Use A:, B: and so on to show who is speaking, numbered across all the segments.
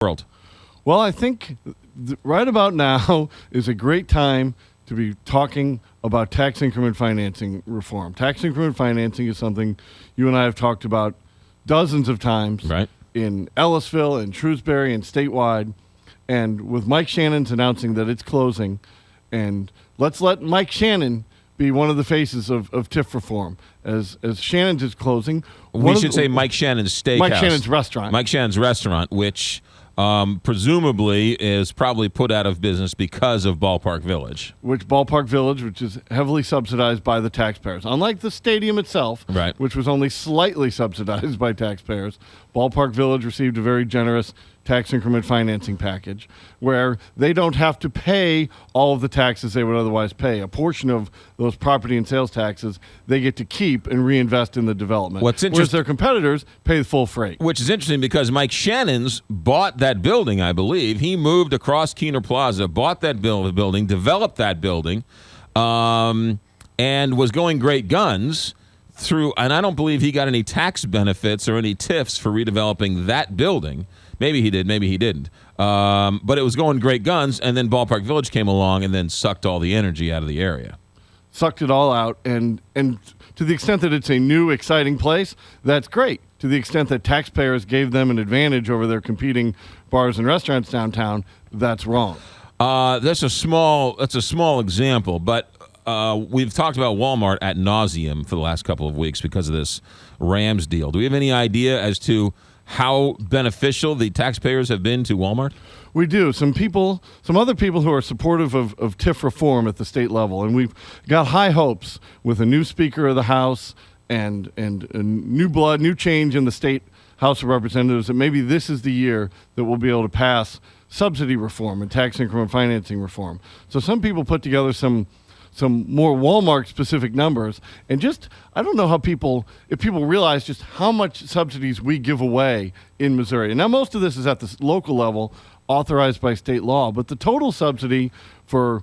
A: world?
B: Well, I think right about now is a great time to be talking about tax increment financing reform. Tax increment financing is something you and I have talked about dozens of times,
A: Right.
B: In Ellisville and Shrewsbury and statewide. And with Mike Shannon's announcing that it's closing, and let's let Mike Shannon be one of the faces of TIF reform. As Shannon's is closing.
A: We should say Mike Shannon's Steakhouse.
B: Mike Shannon's restaurant.
A: Mike Shannon's restaurant, which presumably is probably put out of business because of Ballpark Village. Which
B: is heavily subsidized by the taxpayers. Unlike the stadium itself,
A: right,
B: which was only slightly subsidized by taxpayers, Ballpark Village received a very generous tax increment financing package where they don't have to pay all of the taxes they would otherwise pay. A portion of those property and sales taxes they get to keep and reinvest in the development. Whereas their competitors pay the full freight.
A: Which is interesting because Mike Shannon's bought that building, I believe. He moved across Keener Plaza, bought that building, developed that building, and was going great guns through, and I don't believe he got any tax benefits or any TIFs for redeveloping that building. Maybe he did, maybe he didn't. But it was going great guns, and then Ballpark Village came along and then sucked all the energy out of the area.
B: Sucked it all out, and to the extent that it's a new, exciting place, that's great. To the extent that taxpayers gave them an advantage over their competing bars and restaurants downtown, that's wrong.
A: That's a small example, but we've talked about Walmart ad nauseum for the last couple of weeks because of this Rams deal. Do we have any idea as to how beneficial the taxpayers have been to Walmart?
B: We do. Some other people who are supportive of TIF reform at the state level, and we've got high hopes with a new Speaker of the House and new blood, new change in the state House of Representatives, that maybe this is the year that we'll be able to pass subsidy reform and tax increment financing reform. So some people put together some more Walmart-specific numbers, and I don't know if people realize just how much subsidies we give away in Missouri. And now most of this is at the local level, authorized by state law, but the total subsidy for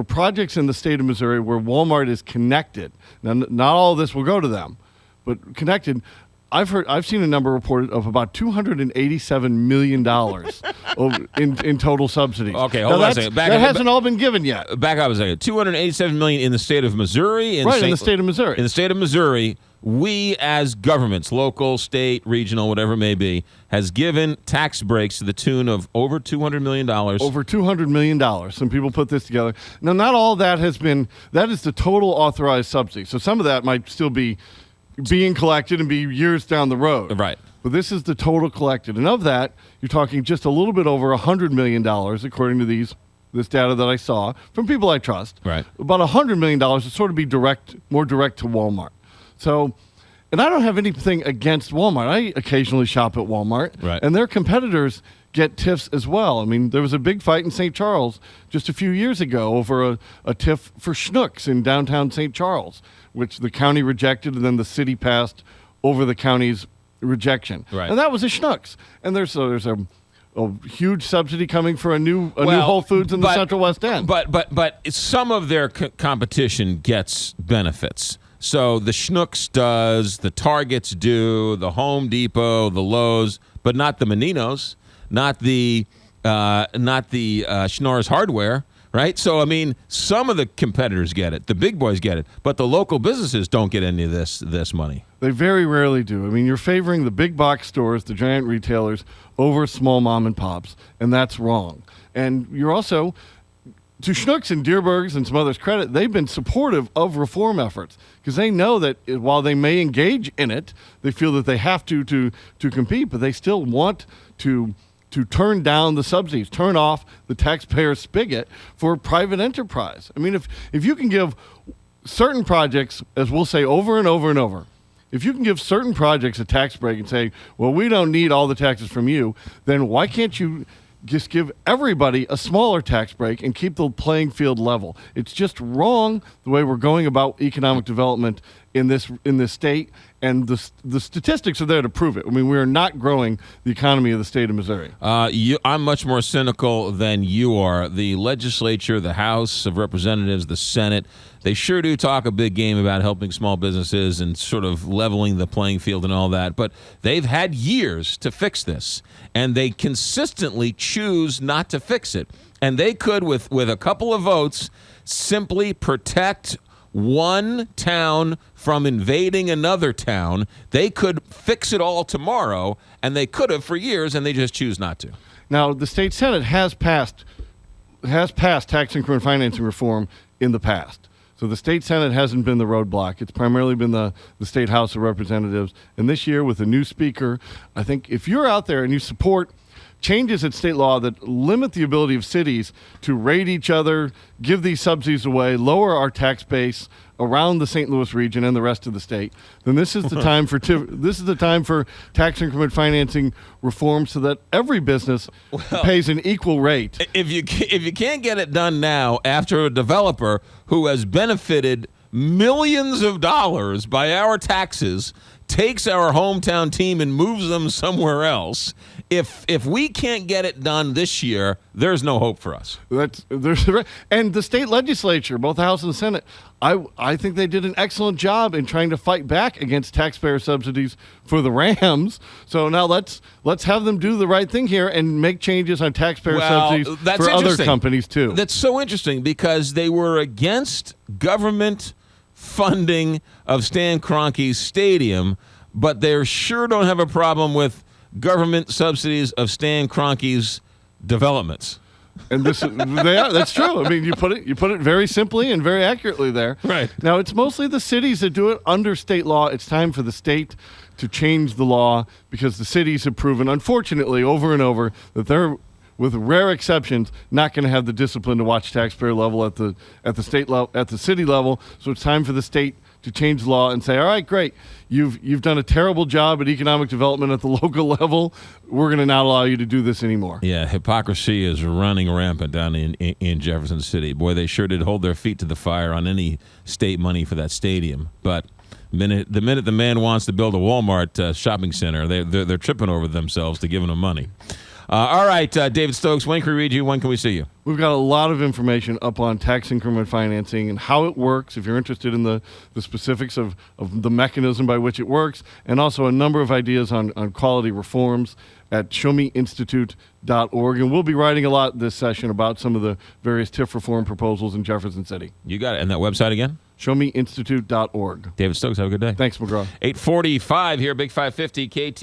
B: projects in the state of Missouri where Walmart is connected, now not all of this will go to them, but connected, I've seen a number reported of about $287 million in total subsidies.
A: Okay, hold on a second.
B: That hasn't all been given yet.
A: Back up a second. $287 million in the state of Missouri.
B: In the state of Missouri.
A: In the state of Missouri, we as governments, local, state, regional, whatever it may be, has given tax breaks to the tune of over $200 million.
B: Over $200 million. Some people put this together. Now, not all that has been. That is the total authorized subsidy. So some of that might still be being collected and be years down the road.
A: Right.
B: But this is the total collected. And of that, you're talking just a little bit over $100 million, according to this data that I saw from people I trust.
A: Right.
B: About $100 million would sort of be more direct to Walmart. So, and I don't have anything against Walmart. I occasionally shop at Walmart.
A: Right.
B: And their competitors get TIFs as well. I mean, there was a big fight in St. Charles just a few years ago over a TIF for Schnucks in downtown St. Charles, which the county rejected, and then the city passed over the county's rejection.
A: Right.
B: And that was a Schnucks. And there's a huge subsidy coming for a new Whole Foods in the Central West End.
A: But some of their competition gets benefits. So the Schnucks does, the Targets do, the Home Depot, the Lowe's, but not the Meninos, not the Schnorr's Hardware, right? So, I mean, some of the competitors get it. The big boys get it. But the local businesses don't get any of this money.
B: They very rarely do. I mean, you're favoring the big box stores, the giant retailers, over small mom and pops, and that's wrong. And you're also, to Schnucks and Deerberg's and some others' credit, they've been supportive of reform efforts because they know that while they may engage in it, they feel that they have to compete, but they still want to turn down the subsidies, turn off the taxpayer spigot for private enterprise. I mean, if you can give certain projects, as we'll say over and over and over, if you can give certain projects a tax break and say, well, we don't need all the taxes from you, then why can't you just give everybody a smaller tax break and keep the playing field level? It's just wrong the way we're going about economic development in this state, and the statistics are there to prove it. I mean, we are not growing the economy of the state of Missouri.
A: I'm much more cynical than you are. The legislature, the House of Representatives, the Senate, they sure do talk a big game about helping small businesses and sort of leveling the playing field and all that, but they've had years to fix this, and they consistently choose not to fix it. And they could, with a couple of votes, simply protect one town from invading another town. They could fix it all tomorrow, and they could have for years, and they just choose not to.
B: Now, the state Senate has passed tax increment financing reform in the past. So the state Senate hasn't been the roadblock. It's primarily been the state House of Representatives. And this year, with a new speaker, I think if you're out there and you support changes at state law that limit the ability of cities to rate each other, give these subsidies away, lower our tax base around the St. Louis region and the rest of the state, then this is the time for tax increment financing reform so that every business pays an equal rate.
A: If you can't get it done now, after a developer who has benefited millions of dollars by our taxes takes our hometown team and moves them somewhere else, if we can't get it done this year, there's no hope for us.
B: And the state legislature, both the House and the Senate, I think they did an excellent job in trying to fight back against taxpayer subsidies for the Rams. So now let's have them do the right thing here and make changes on taxpayer subsidies for other companies too.
A: That's so interesting because they were against government funding of Stan Kroenke's stadium, but they sure don't have a problem with government subsidies of Stan Kroenke's developments.
B: And that's true. I mean, you put it very simply and very accurately there.
A: Right.
B: Now, it's mostly the cities that do it under state law. It's time for the state to change the law because the cities have proven, unfortunately, over and over, that they're, with rare exceptions, not going to have the discipline to watch taxpayer level at the state level, at the city level. So it's time for the state to change the law and say, all right, great, you've done a terrible job at economic development at the local level. We're going to not allow you to do this anymore.
A: Yeah, hypocrisy is running rampant down in Jefferson City. Boy, they sure did hold their feet to the fire on any state money for that stadium. But the minute the man wants to build a Walmart shopping center, they're tripping over themselves to give him money. All right, David Stokes, when can we read you? When can we see you?
B: We've got a lot of information up on tax increment financing and how it works, if you're interested in the specifics of the mechanism by which it works, and also a number of ideas on quality reforms at showmeinstitute.org. And we'll be writing a lot this session about some of the various TIF reform proposals in Jefferson City.
A: You got it. And that website again?
B: showmeinstitute.org.
A: David Stokes, have a good day.
B: Thanks, McGraw.
A: 8:45 here, Big 550 KT.